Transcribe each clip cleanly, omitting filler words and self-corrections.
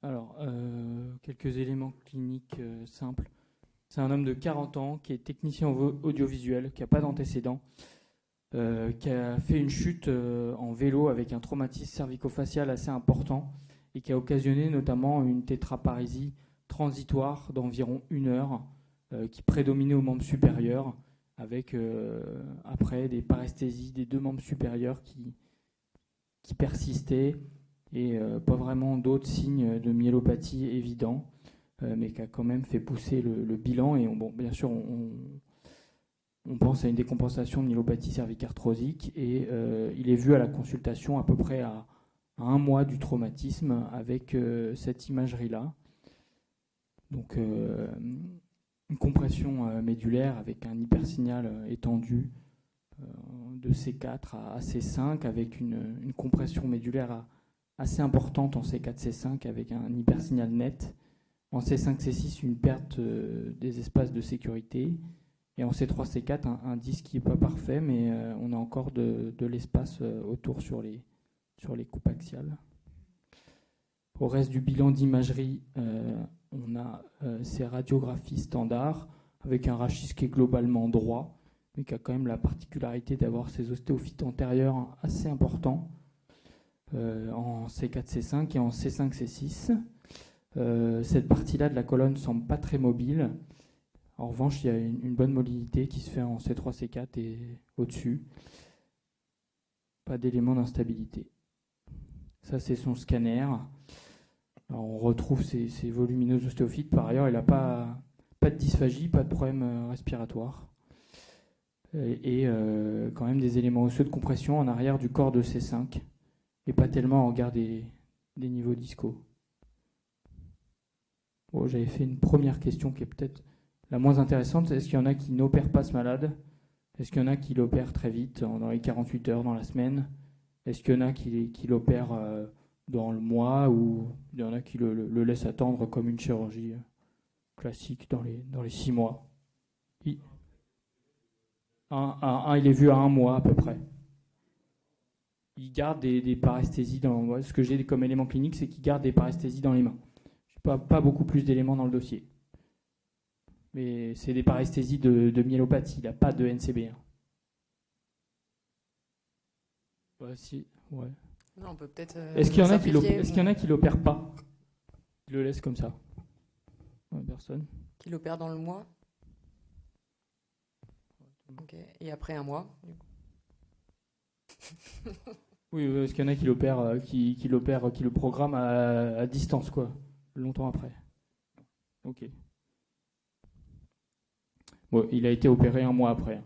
Alors, quelques éléments cliniques simples. C'est un homme de 40 ans qui est technicien audiovisuel, qui n'a pas d'antécédent, qui a fait une chute en vélo avec un traumatisme cervico-facial assez important et qui a occasionné notamment une tétraparésie transitoire d'environ 1 heure qui prédominait aux membres supérieurs avec après des paresthésies des 2 membres supérieurs qui persistaient et pas vraiment d'autres signes de myélopathie évidents, mais qui a quand même fait pousser le bilan. Et bon, bien sûr, on pense à une décompensation de myélopathie cervicarthrosique et il est vu à la consultation à peu près à 1 mois du traumatisme avec cette imagerie-là. Donc une compression médulaire avec un hypersignal étendu de C4 à C5 avec une compression médulaire assez importante en C4, C5 avec un hypersignal net. En C5, C6, une perte des espaces de sécurité. Et en C3, C4, un disque qui n'est pas parfait, mais on a encore de l'espace autour sur les coupes axiales. Au reste du bilan d'imagerie, on a ces radiographies standards avec un rachis qui est globalement droit, mais qui a quand même la particularité d'avoir ces ostéophytes antérieurs assez importants en C4, C5 et en C5, C6. Cette partie-là de la colonne ne semble pas très mobile. En revanche, il y a une bonne mobilité qui se fait en C3, C4 et au-dessus. Pas d'éléments d'instabilité. Ça, c'est son scanner. Alors, on retrouve ces volumineux ostéophytes. Par ailleurs, il n'a pas de dysphagie, pas de problème respiratoire. Et quand même des éléments osseux de compression en arrière du corps de C5 et pas tellement en regard des niveaux discaux. Bon, j'avais fait une première question qui est peut-être la moins intéressante. Est-ce qu'il y en a qui n'opèrent pas ce malade? Est-ce qu'il y en a qui l'opèrent très vite, dans les 48 heures, dans la semaine? Est-ce qu'il y en a qui l'opèrent dans le mois, ou il y en a qui le laissent attendre comme une chirurgie classique dans les 6 mois? Il est vu à 1 mois à peu près. Il garde des paresthésies ce que j'ai comme élément clinique, c'est qu'il garde des paresthésies dans les mains. Je n'ai pas beaucoup plus d'éléments dans le dossier. Mais c'est des paresthésies de myélopathie, il n'a pas de NCB1. Ouais, si, ouais. Non, on peut peut-être Est-ce qu'il y en a qui l'opèrent pas? Ils le laissent comme ça? Ouais, personne. Qui l'opère dans le mois. Ok. Et après 1 mois, du coup. Oui, est-ce qu'il y en a qui l'opèrent, qui le programment à distance, quoi, longtemps après? Ok. Bon, il a été opéré 1 mois après,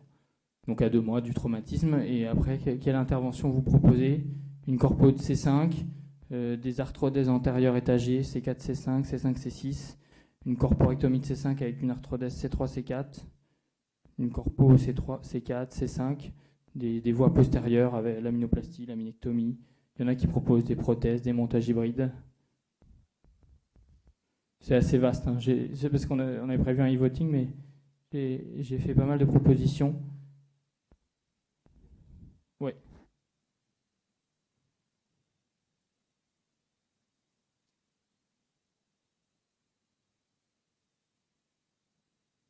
donc à 2 mois du traumatisme. Et après, quelle intervention vous proposez? Une corpo de C5, des arthrodèses antérieures étagées, C4, C5, C5, C6, une corporectomie de C5 avec une arthrodèse C3, C4, une corpo C3, C4, C5, des voies postérieures avec l'aminoplastie, l'aminectomie. Il y en a qui proposent des prothèses, des montages hybrides. C'est assez vaste, hein. C'est parce qu'on avait prévu un e-voting, mais j'ai fait pas mal de propositions. Ouais.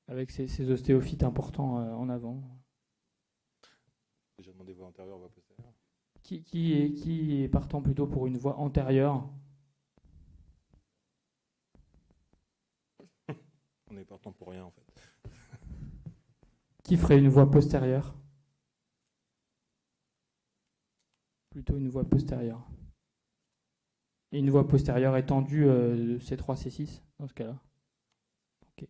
Avec ces ostéophytes importants en avant. Déjà demandé voie antérieure, voie postérieure. Qui est partant plutôt pour une voie antérieure? On est partant pour rien en fait. Qui ferait une voie postérieure? Plutôt une voie postérieure. Et une voie postérieure étendue C3, C6 dans ce cas-là. Ok.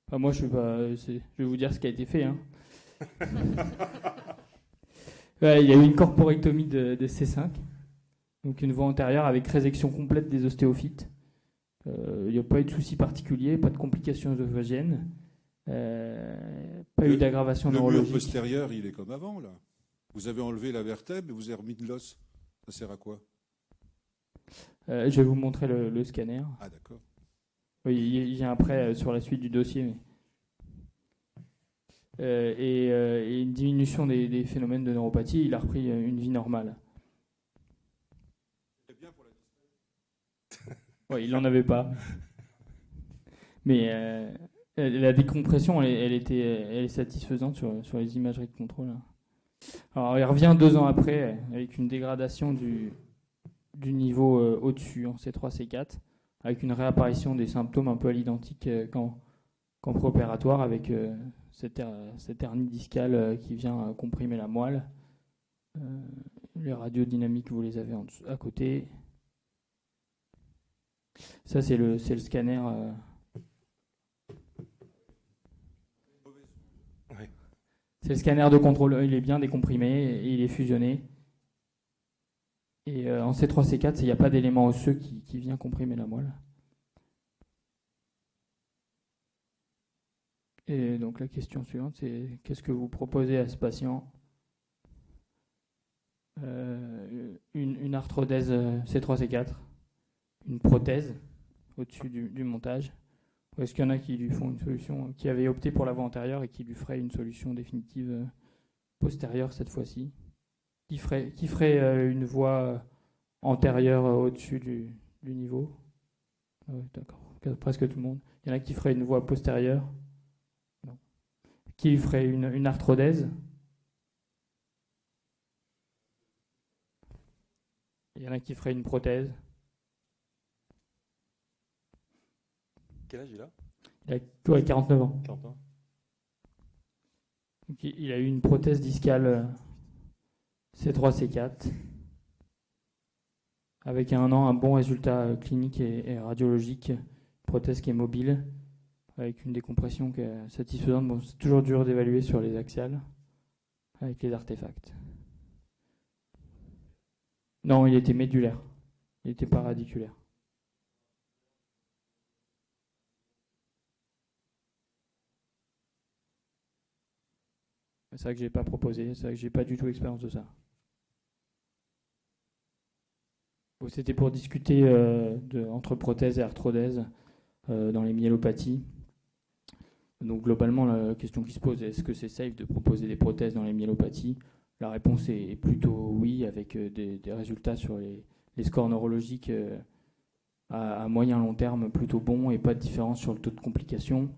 Enfin, moi, je vais vous dire ce qui a été fait. Hein. Ouais, il y a eu une corporectomie de C5, donc une voie antérieure avec résection complète des ostéophytes. Il n'y a pas eu de souci particulier, pas de complications œsophagiennes, pas eu d'aggravation neurologique. Le mur postérieur, il est comme avant, là. Vous avez enlevé la vertèbre et vous avez remis de l'os. Ça sert à quoi? Je vais vous montrer le scanner. Ah, d'accord. Oui, il y a après sur la suite du dossier. Mais... et une diminution des phénomènes de neuropathie. Il a repris une vie normale. Ouais, il n'en avait pas. Mais la décompression, elle est satisfaisante sur les imageries de contrôle. Alors, il revient 2 ans après avec une dégradation du niveau au-dessus en C3, C4, avec une réapparition des symptômes un peu à l'identique qu'en préopératoire, avec cette hernie discale qui vient comprimer la moelle. Les radiodynamiques, vous les avez à côté. Ça, c'est le scanner. C'est le scanner de contrôle. Il est bien décomprimé et il est fusionné. Et en C3, C4, il n'y a pas d'élément osseux qui vient comprimer la moelle. Et donc la question suivante, c'est qu'est-ce que vous proposez à ce patient ? Une arthrodèse C3, C4, une prothèse au-dessus du montage. Ou est-ce qu'il y en a qui lui font une solution, qui avaient opté pour la voie antérieure et qui lui feraient une solution définitive postérieure cette fois-ci, qui ferait une voie antérieure au-dessus du niveau. Ouais, d'accord, presque tout le monde. Il y en a qui feraient une voie postérieure. Non. Qui lui ferait une arthrodèse. Il y en a qui feraient une prothèse. Quel âge il a? Il a 49 ans. 40 ans. Donc, il a eu une prothèse discale C3, C4 avec un bon résultat clinique et radiologique. Prothèse qui est mobile avec une décompression qui est satisfaisante. Bon, c'est toujours dur d'évaluer sur les axiales avec les artefacts. Non, il était médulaire. Il n'était pas radiculaire. C'est vrai que je n'ai pas proposé, c'est vrai que je n'ai pas du tout l'expérience de ça. C'était pour discuter entre prothèse et arthrodèse dans les myélopathies. Donc globalement, la question qui se pose, est-ce que c'est safe de proposer des prothèses dans les myélopathies? La réponse est plutôt oui, avec des résultats sur les scores neurologiques à moyen long terme plutôt bons et pas de différence sur le taux de complications.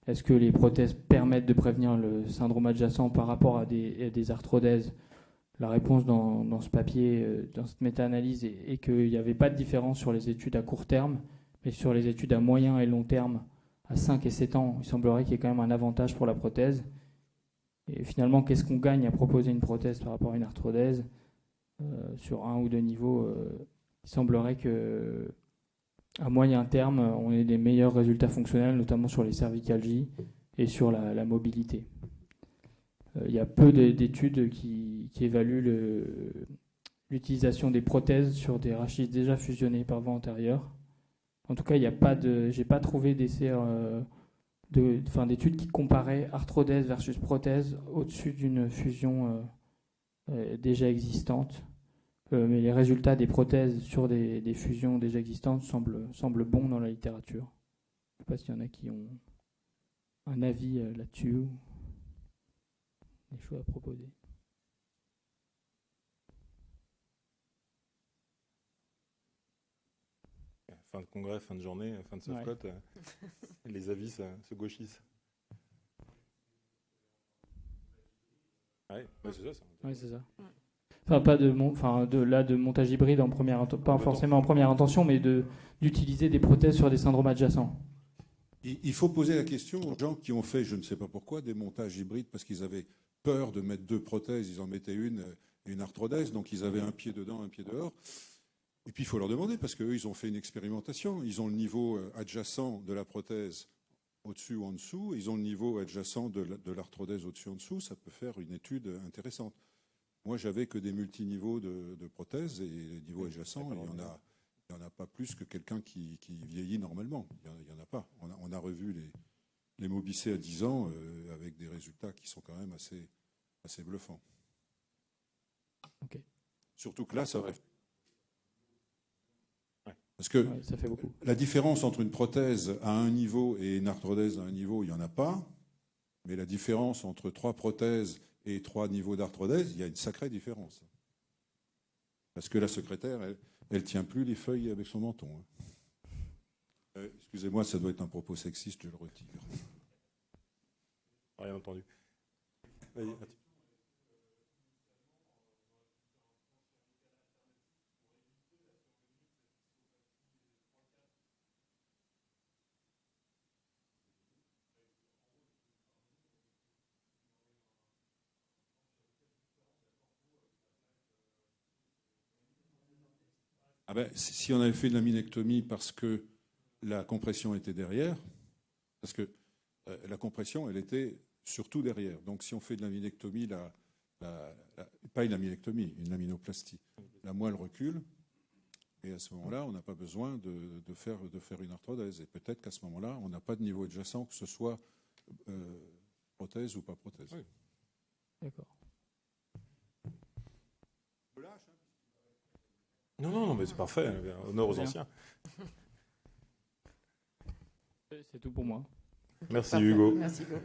Est-ce que les prothèses permettent de prévenir le syndrome adjacent par rapport à des arthrodèses? La réponse dans ce papier, dans cette méta-analyse, est qu'il n'y avait pas de différence sur les études à court terme, mais sur les études à moyen et long terme, à 5 et 7 ans, il semblerait qu'il y ait quand même un avantage pour la prothèse. Et finalement, qu'est-ce qu'on gagne à proposer une prothèse par rapport à une arthrodèse sur 1 ou 2 niveaux? Il semblerait que à moyen terme, on ait des meilleurs résultats fonctionnels, notamment sur les cervicalgies et sur la mobilité. Il y a peu d'études qui évaluent l'utilisation des prothèses sur des rachis déjà fusionnés par voie antérieure. En tout cas, j'ai pas trouvé d'essais, d'études qui comparaient arthrodèse versus prothèse au-dessus d'une fusion déjà existante. Mais les résultats des prothèses sur des fusions déjà existantes semblent bons dans la littérature. Je ne sais pas s'il y en a qui ont un avis là-dessus ou des choses à proposer. Fin de congrès, fin de journée, fin de soft-cote, les avis se gauchissent. Ouais, c'est ça. Oui, c'est ça. Enfin, pas de montage hybride pas forcément en première intention, mais d'utiliser des prothèses sur des syndromes adjacents. Il faut poser la question aux gens qui ont fait, je ne sais pas pourquoi, des montages hybrides parce qu'ils avaient peur de mettre 2 prothèses. Ils en mettaient une arthrodèse, donc ils avaient un pied dedans, un pied dehors. Et puis il faut leur demander parce qu'eux, ils ont fait une expérimentation. Ils ont le niveau adjacent de la prothèse au-dessus ou en dessous. Ils ont le niveau adjacent de l'arthrodèse au-dessus ou en dessous. Ça peut faire une étude intéressante. Moi, j'avais que des multiniveaux de prothèses et les niveaux adjacents, il n'y en a pas plus que quelqu'un qui vieillit normalement. Il n'y en a pas. On a revu les Mobicé à 10 ans avec des résultats qui sont quand même assez bluffants. Okay. Surtout que là, ça va. Parce que ça fait beaucoup. La différence entre une prothèse à un niveau et une arthrodèse à un niveau, il n'y en a pas. Mais la différence entre 3 prothèses et 3 niveaux d'arthrodèse, il y a une sacrée différence. Parce que la secrétaire, elle tient plus les feuilles avec son menton. Excusez-moi, ça doit être un propos sexiste, je le retire. Rien entendu. Vas-y, Ah ben, si on avait fait une laminectomie parce que la compression était derrière, parce que la compression, elle était surtout derrière. Donc si on fait de la laminectomie, pas une laminectomie, une laminoplastie, la moelle recule, et à ce moment-là, on n'a pas besoin de faire une arthrodèse. Et peut-être qu'à ce moment-là, on n'a pas de niveau adjacent, que ce soit prothèse ou pas prothèse. Oui. D'accord. Non, mais c'est parfait. Honneur aux Bien. anciens. C'est tout pour moi. Merci Parfait. Hugo. Merci Hugo.